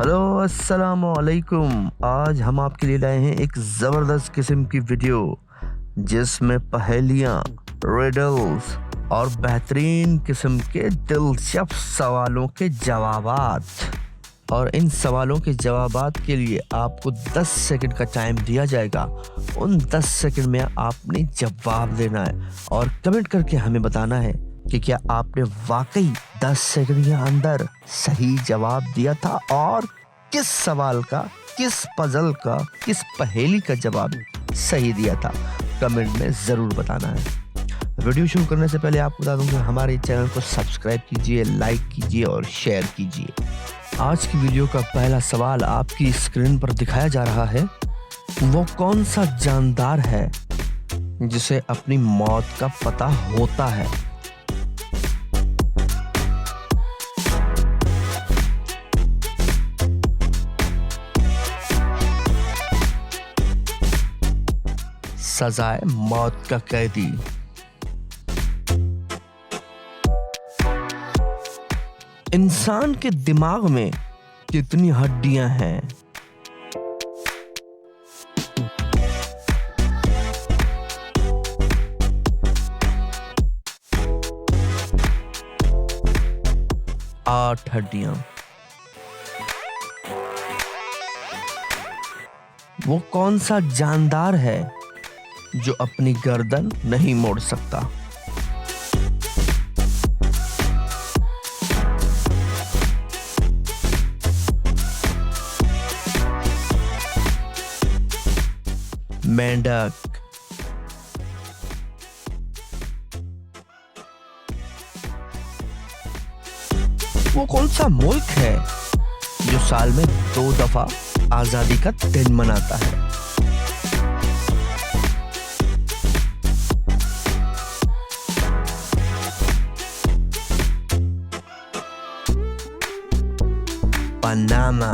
Hello अस्सलाम वालेकुम। आज हम आपके लिए लाए हैं एक ज़बरदस्त किस्म की वीडियो जिसमें पहेलियाँ, रिडल्स और बेहतरीन किस्म के दिलचस्प सवालों के जवाबात। और इन सवालों के जवाबात के लिए आपको 10 सेकंड का टाइम दिया जाएगा। उन 10 सेकंड में आपने जवाब देना है और कमेंट करके हमें बताना है कि क्या आपने वाकई 10 सेकंड के अंदर सही जवाब दिया था और किस सवाल का, किस पजल का, किस पहेली का जवाब सही दिया था। कमेंट में ज़रूर बताना है। वीडियो शुरू करने से पहले आपको बता दूं कि हमारे चैनल को सब्सक्राइब कीजिए, लाइक कीजिए और शेयर कीजिए। आज की वीडियो का पहला सवाल आपकी स्क्रीन पर दिखाया जा रहा है। वो कौन सा जानदार है जिसे अपनी मौत का पता होता है? सजाए मौत का कैदी। इंसान के दिमाग में कितनी हड्डियां हैं? आठ हड्डियां। वो कौन सा जानदार है जो अपनी गर्दन नहीं मोड़ सकता? मेंढक। वो कौन सा मुल्क है जो साल में 2 दफा आजादी का दिन मनाता है? पनामा।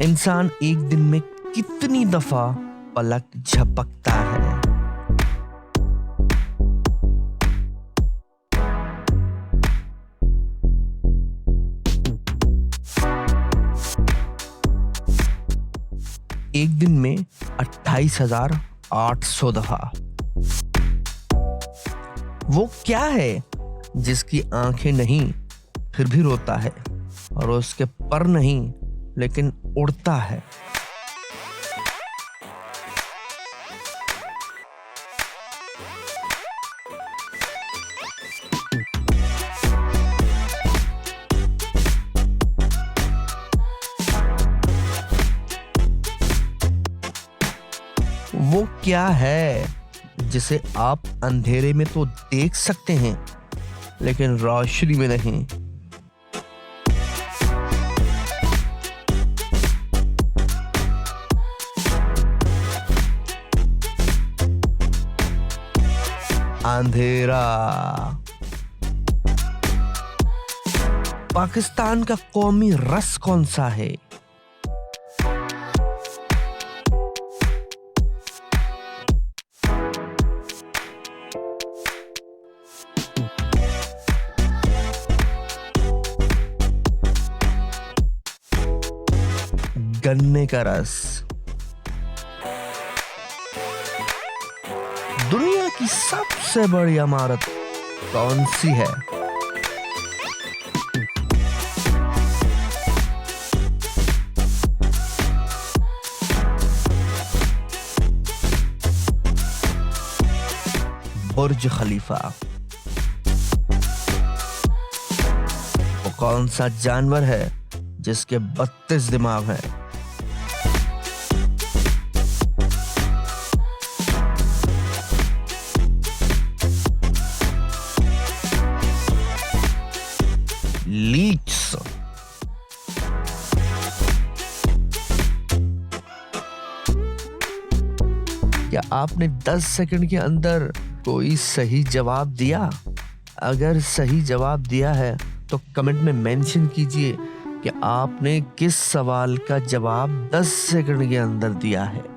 इंसान एक दिन में कितनी दफा पलक झपकता है? एक दिन में 28,800 दफा। वो क्या है जिसकी आंखें नहीं फिर भी रोता है और उसके पर नहीं लेकिन उड़ता है? वो क्या है जिसे आप अंधेरे में तो देख सकते हैं लेकिन रोशनी में नहीं? अंधेरा। पाकिस्तान का कौमी रस कौन सा है? गन्ने का रस। दुनिया की सबसे बड़ी इमारत कौन सी है? बुर्ज खलीफा। वो कौन सा जानवर है जिसके 32 दिमाग हैं? लीच। क्या आपने 10 सेकंड के अंदर कोई सही जवाब दिया? अगर सही जवाब दिया है तो कमेंट में मेंशन कीजिए कि आपने किस सवाल का जवाब 10 सेकंड के अंदर दिया है।